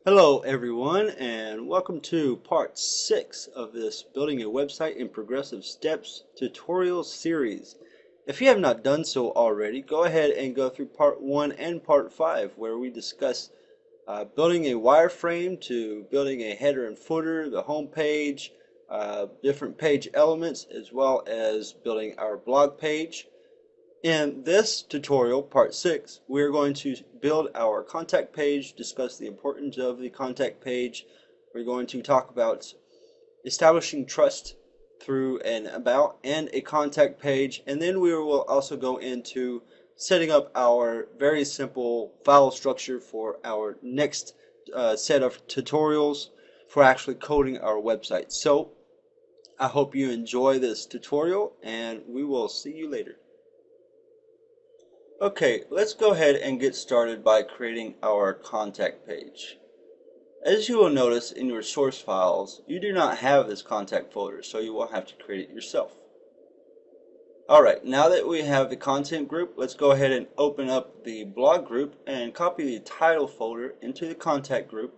Hello everyone and welcome to part 6 of this Building a Website in Progressive Steps tutorial series. If you have not done so already, go ahead and go through part 1 and part 5 where we discuss building a wireframe to building a header and footer, the home page, different page elements, as well as building our blog page. In this tutorial, part 6, we're going to build our contact page, discuss the importance of the contact page. We're going to talk about establishing trust through an about and a contact page, and then we will also go into setting up our very simple file structure for our next set of tutorials for actually coding our website. So I hope you enjoy this tutorial and we will see you later. Okay, let's go ahead and get started by creating our contact page. As you will notice in your source files, you do not have this contact folder, so you will have to create it yourself. Alright, now that we have the content group, let's go ahead and open up the blog group and copy the title folder into the contact group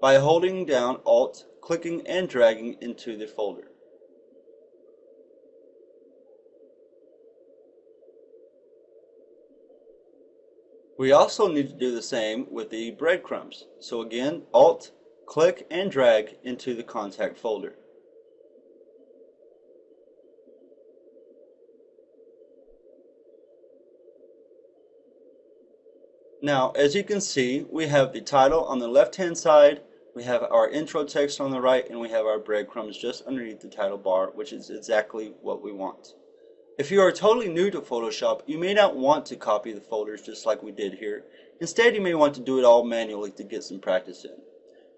by holding down Alt, clicking and dragging into the folder. We also need to do the same with the breadcrumbs. So again, Alt, click and drag into the contact folder. Now, as you can see, we have the title on the left-hand side, we have our intro text on the right, and we have our breadcrumbs just underneath the title bar, which is exactly what we want. If you are totally new to Photoshop, you may not want to copy the folders just like we did here. Instead, you may want to do it all manually to get some practice in.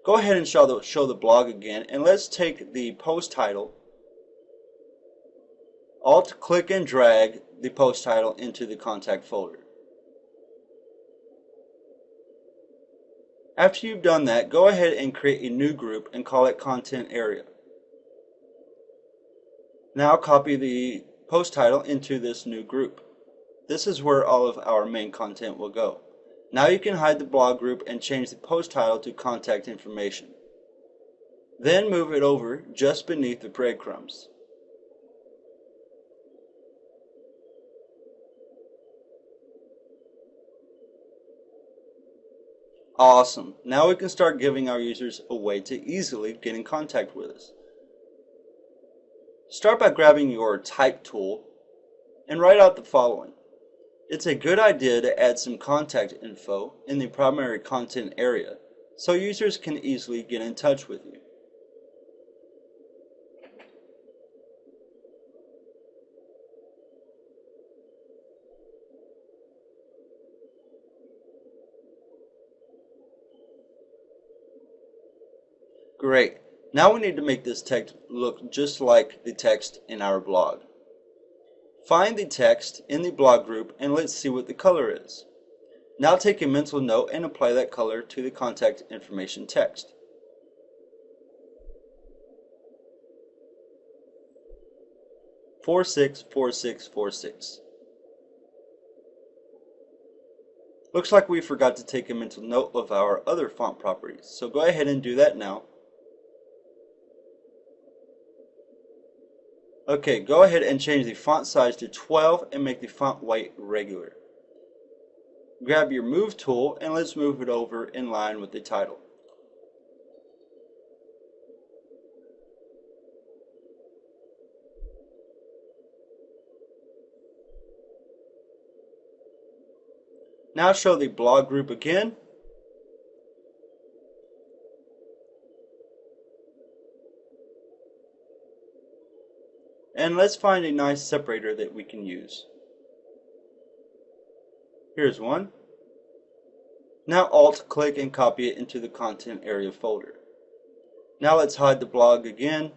Go ahead and show the blog again, and let's take the post title, Alt click and drag the post title into the contact folder. After you've done that, go ahead and create a new group and call it Content Area. Now copy the post title into this new group. This is where all of our main content will go. Now you can hide the blog group and change the post title to Contact Information. Then move it over just beneath the breadcrumbs. Awesome. Now we can start giving our users a way to easily get in contact with us. Start by grabbing your Type tool and write out the following. It's a good idea to add some contact info in the primary content area so users can easily get in touch with you. Great. Now we need to make this text look just like the text in our blog. Find the text in the blog group and let's see what the color is. Now take a mental note and apply that color to the contact information text. "464646". Looks like we forgot to take a mental note of our other font properties, so go ahead and do that now. Okay, go ahead and change the font size to 12 and make the font weight regular. Grab your Move tool and let's move it over in line with the title. Now show the blog group again. And let's find a nice separator that we can use. Here's one. Now Alt click and copy it into the content area folder. Now let's hide the blog again.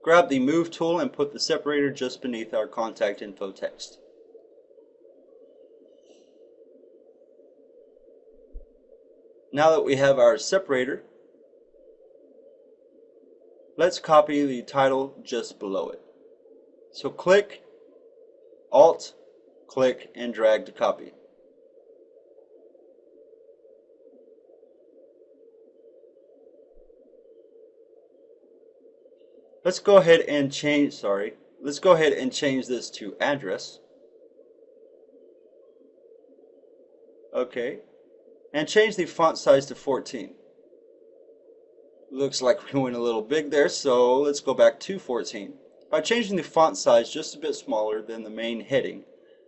Grab the Move tool and put the separator just beneath our contact info text. Now that we have our separator, let's copy the title just below it. So click, Alt, click and drag to copy. Let's go ahead and change this to address. Okay. And change the font size to 14. Looks like we went a little big there, so let's go back to 14. By changing the font size just a bit smaller than the main heading,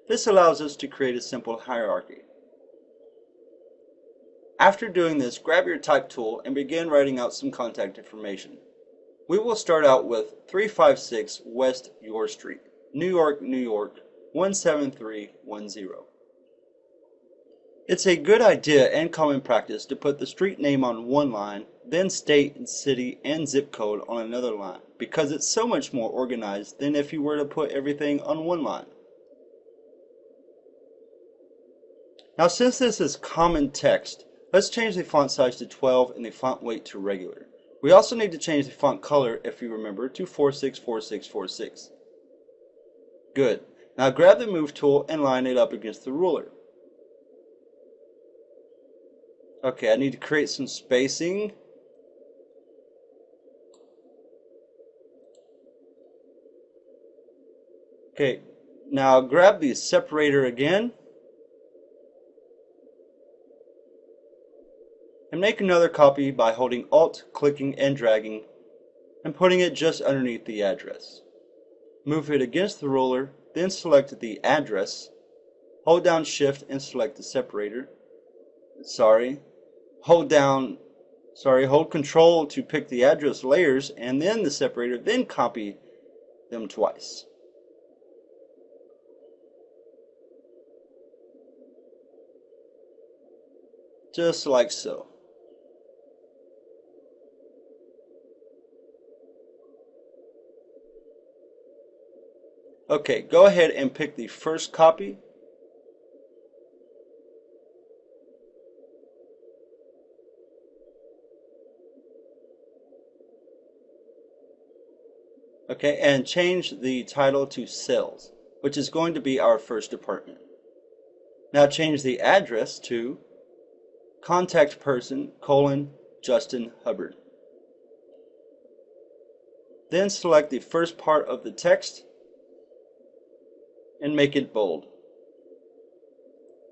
this allows us to create a simple hierarchy. After doing this, grab your type tool and begin writing out some contact information. We will start out with 356 West York Street, New York, New York, 17310. It's a good idea and common practice to put the street name on one line, then state and city and zip code on another line, because it's so much more organized than if you were to put everything on one line. Now, since this is common text, let's change the font size to 12 and the font weight to regular. We also need to change the font color, if you remember, to 464646. Good. Now grab the move tool and line it up against the ruler. Okay, I need to create some spacing. Okay, now grab the separator again and make another copy by holding Alt, clicking and dragging and putting it just underneath the address. Move it against the ruler, then select the address. Hold down Shift and select the separator. Hold Control to pick the address layers and then the separator, then copy them twice. Just like so. Okay, go ahead and pick the first copy. Okay, and change the title to Sales, which is going to be our first department. Now change the address to Contact Person, Justin Hubbard. Then select the first part of the text and make it bold.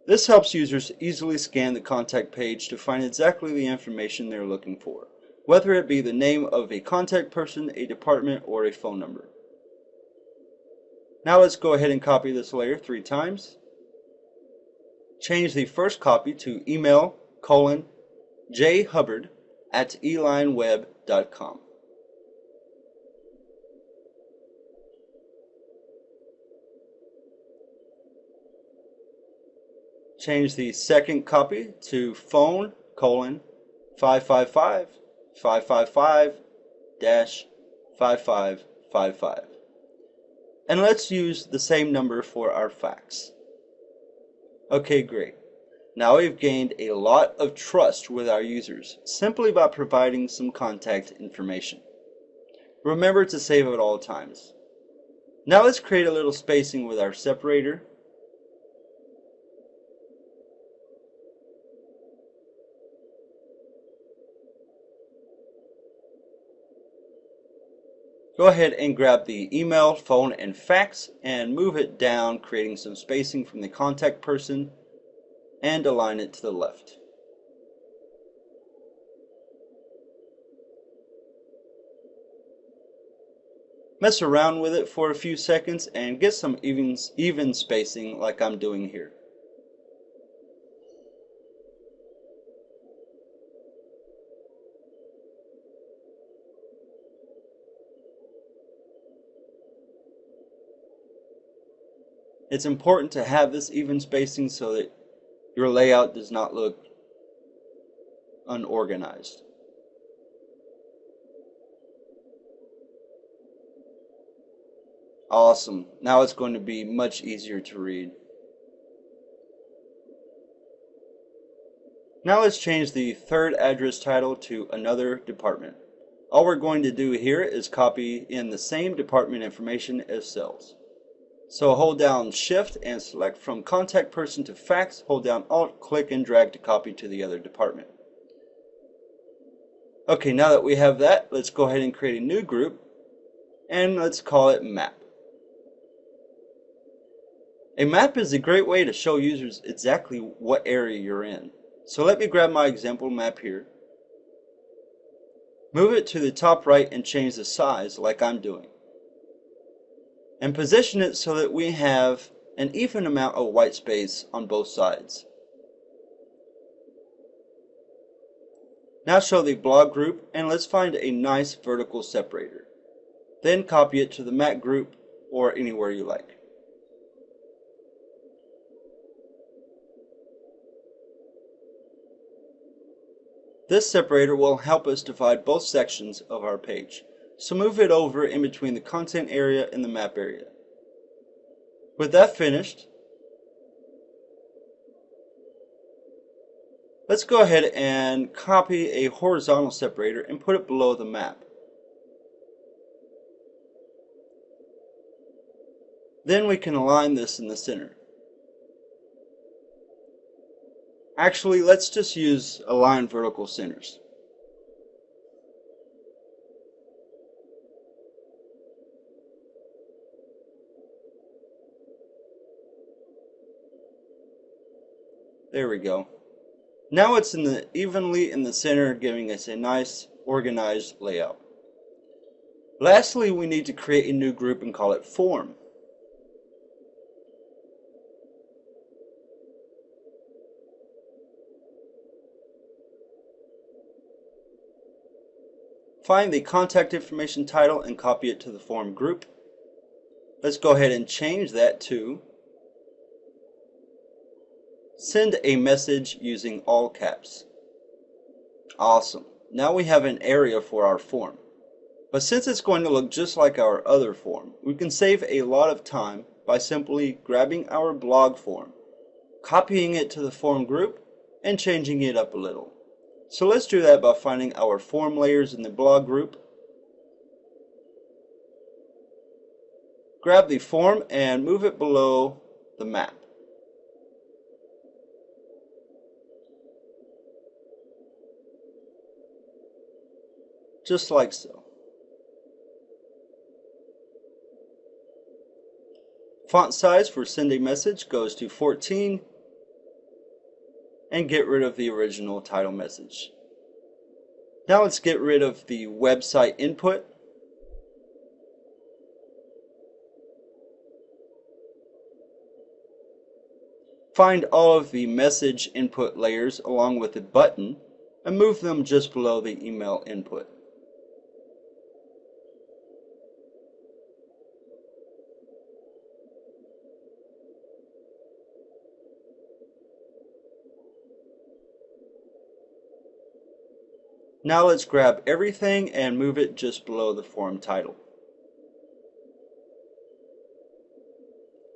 This helps users easily scan the contact page to find exactly the information they're looking for, whether it be the name of a contact person, a department, or a phone number. Now let's go ahead and copy this layer 3 times. Change the first copy to email jhubbard@elineweb.com. Change the second copy to phone 555-555-5555. And let's use the same number for our fax. Okay, great. Now we've gained a lot of trust with our users simply by providing some contact information. Remember to save at all times. Now let's create a little spacing with our separator. Go ahead and grab the email, phone, and fax and move it down, creating some spacing from the contact person, and align it to the left. Mess around with it for a few seconds and get some even spacing like I'm doing here. It's important to have this even spacing so that your layout does not look unorganized. Awesome. Now it's going to be much easier to read. Now let's change the third address title to another department. All we're going to do here is copy in the same department information as sales. So hold down Shift and select from contact person to fax. Hold down Alt, click and drag to copy to the other department. Okay, now that we have that, let's go ahead and create a new group and let's call it Map. A map is a great way to show users exactly what area you're in. So let me grab my example map here, move it to the top right and change the size like I'm doing, and position it so that we have an even amount of white space on both sides. Now show the blog group and let's find a nice vertical separator. Then copy it to the map group or anywhere you like. This separator will help us divide both sections of our page, so move it over in between the content area and the map area. With that finished, let's go ahead and copy a horizontal separator and put it below the map. Then we can align this in the center. Actually, let's just use align vertical centers. There we go. Now it's evenly in the center, giving us a nice organized layout. Lastly, we need to create a new group and call it Form. Find the contact information title and copy it to the form group. Let's go ahead and change that to send a message using all caps. Awesome. Now we have an area for our form. But since it's going to look just like our other form, we can save a lot of time by simply grabbing our blog form, copying it to the form group, and changing it up a little. So let's do that by finding our form layers in the blog group. Grab the form and move it below the map. Just like so. Font size for send a message goes to 14. And get rid of the original title message. Now let's get rid of the website input. Find all of the message input layers along with the button and move them just below the email input. Now let's grab everything and move it just below the form title.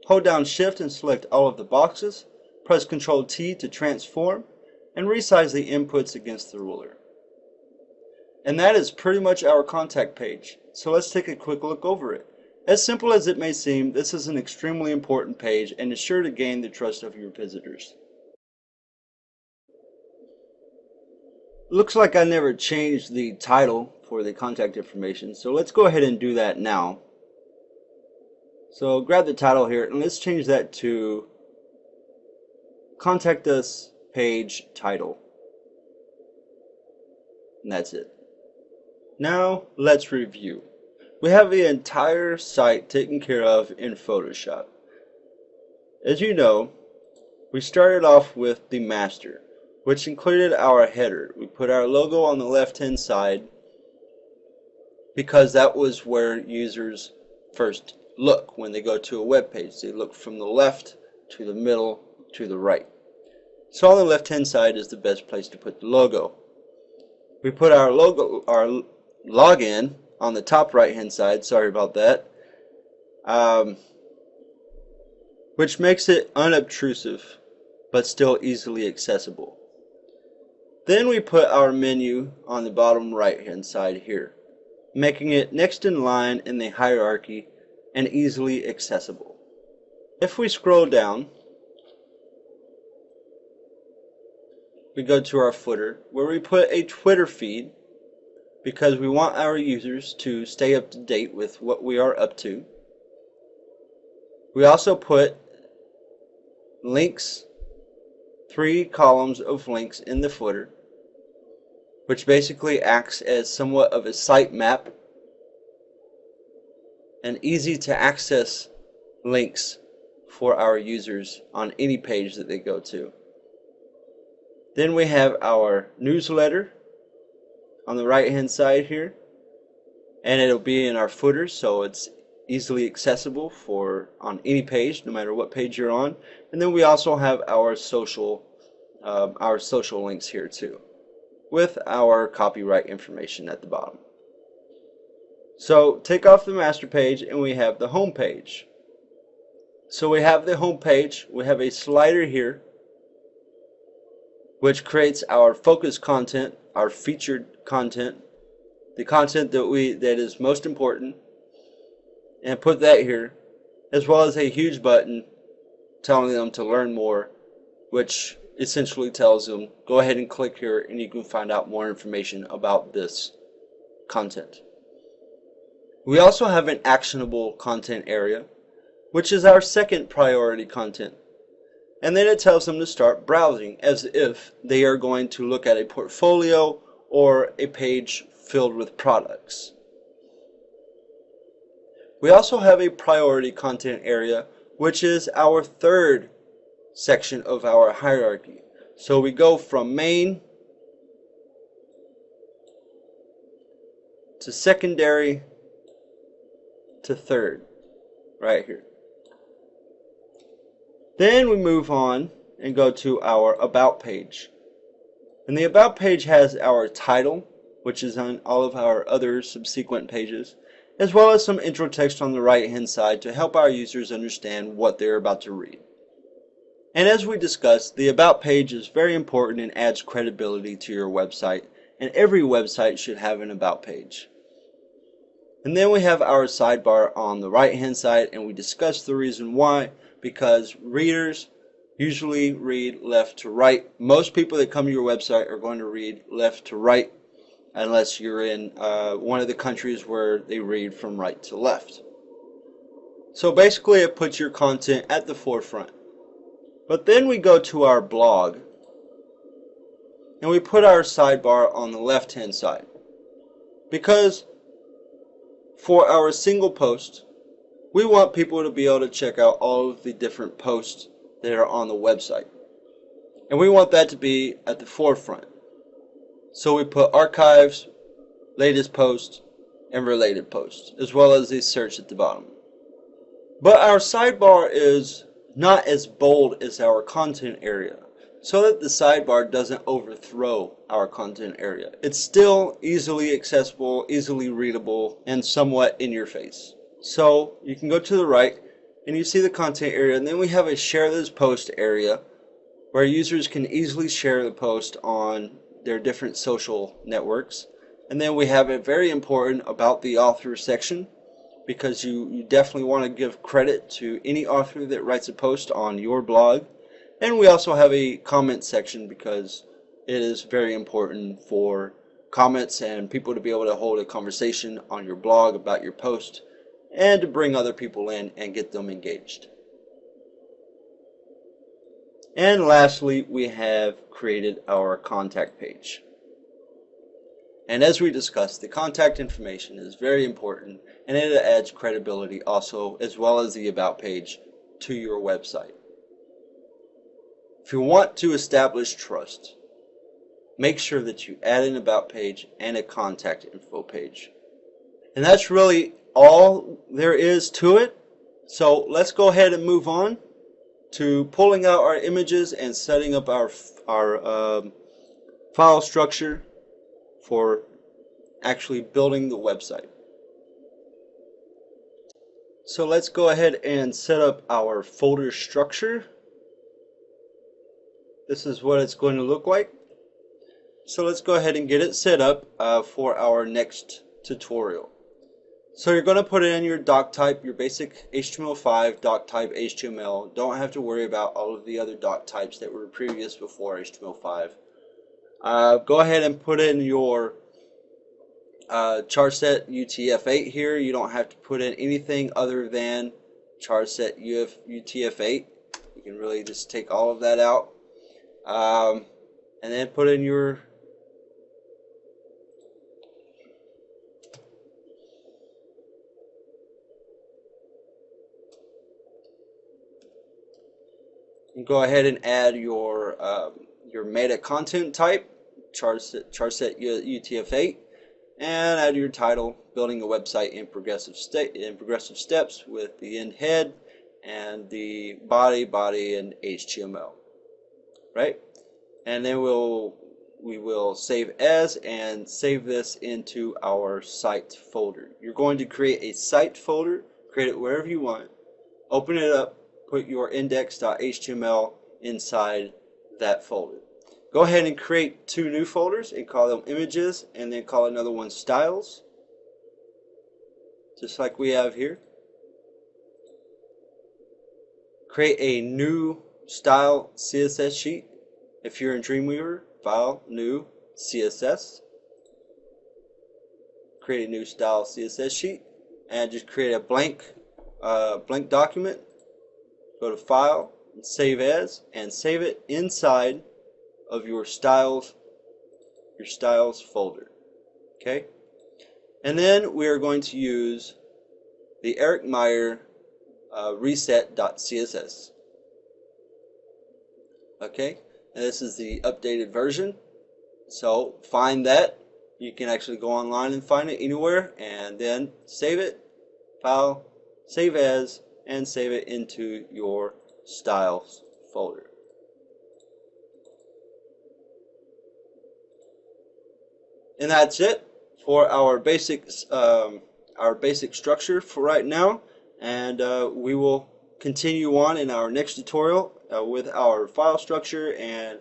Hold down Shift and select all of the boxes, press Ctrl T to transform, and resize the inputs against the ruler. And that is pretty much our contact page, so let's take a quick look over it. As simple as it may seem, this is an extremely important page and is sure to gain the trust of your visitors. Looks like I never changed the title for the contact information, so let's go ahead and do that now. So grab the title here and let's change that to Contact Us Page Title. And that's it. Now let's review. We have the entire site taken care of in Photoshop. As you know, we started off with the master, which included our header. We put our logo on the left-hand side because that was where users first look when they go to a web page. They look from the left to the middle to the right. So on the left-hand side is the best place to put the logo. We put our login on the top right-hand side. Sorry about that. Which makes it unobtrusive but still easily accessible. Then we put our menu on the bottom right hand side here, making it next in line in the hierarchy and easily accessible. If we scroll down, we go to our footer where we put a Twitter feed because we want our users to stay up to date with what we are up to. We also put links, 3 columns of links in the footer, which basically acts as somewhat of a sitemap and easy to access links for our users on any page that they go to. Then we have our newsletter on the right hand side here, and it'll be in our footer, so it's easily accessible for on any page, no matter what page you're on. And then we also have our social links here too, with our copyright information at the bottom. So take off the master page and we have the home page. So we have the home page, we have a slider here which creates our focus content, our featured content, the content that is most important, and put that here, as well as a huge button telling them to learn more, which essentially tells them go ahead and click here and you can find out more information about this content. We also have an actionable content area, which is our second priority content. And then it tells them to start browsing as if they are going to look at a portfolio or a page filled with products. We also have a priority content area, which is our third section of our hierarchy. So we go from main to secondary to third, right here. Then we move on and go to our About page. And the About page has our title, which is on all of our other subsequent pages, as well as some intro text on the right hand side to help our users understand what they're about to read. And as we discussed, the About page is very important and adds credibility to your website, and every website should have an About page. And then we have our sidebar on the right hand side, and we discussed the reason why, because readers usually read left to right. Most people that come to your website are going to read left to right, unless you're in one of the countries where they read from right to left. So basically it puts your content at the forefront. But then we go to our blog and we put our sidebar on the left hand side, because for our single post we want people to be able to check out all of the different posts that are on the website, and we want that to be at the forefront. So we put archives, latest posts, and related posts, as well as a search at the bottom. But our sidebar is not as bold as our content area, so that the sidebar doesn't overthrow our content area. It's still easily accessible, easily readable, and somewhat in your face. So you can go to the right and you see the content area, and then we have a share this post area where users can easily share the post on their different social networks. And then we have a very important about the author section, because you definitely want to give credit to any author that writes a post on your blog. And we also have a comment section, because it is very important for comments and people to be able to hold a conversation on your blog about your post, and to bring other people in and get them engaged. And lastly, we have created our contact page. And as we discussed, the contact information is very important, and it adds credibility also, as well as the About page, to your website. If you want to establish trust, make sure that you add an About page and a contact info page. And that's really all there is to it. So let's go ahead and move on to pulling out our images and setting up our file structure for actually building the website. So let's go ahead and set up our folder structure. This is what it's going to look like. So let's go ahead and get it set up for our next tutorial. So you're going to put in your doc type, your basic HTML5 doc type HTML. Don't have to worry about all of the other doc types that were previous before HTML5. Go ahead and put in your charset UTF-8 here. You don't have to put in anything other than charset UTF-8. You can really just take all of that out. And then put in your go ahead and add your meta content type, charset UTF-8, and add your title, building a website in progressive steps, with the end head and the body and HTML, right? And then we will save as and save this into our site folder. You're going to create a site folder, create it wherever you want, open it up, put your index.html inside that folder. Go ahead and create 2 new folders and call them images, and then call another one styles, just like we have here. Create a new style CSS sheet. If you're in Dreamweaver, file, new, CSS. Create a new style CSS sheet and just create a blank document. Go to File, and Save As, and save it inside of your styles folder. Okay? And then we are going to use the Eric Meyer reset.css. Okay? And this is the updated version. So find that. You can actually go online and find it anywhere, and then save it, File, Save As, and save it into your styles folder. And that's it for our basic structure for right now, and we will continue on in our next tutorial with our file structure and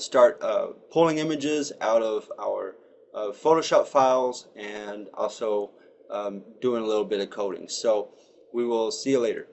start pulling images out of our Photoshop files, and also doing a little bit of coding. So we will see you later.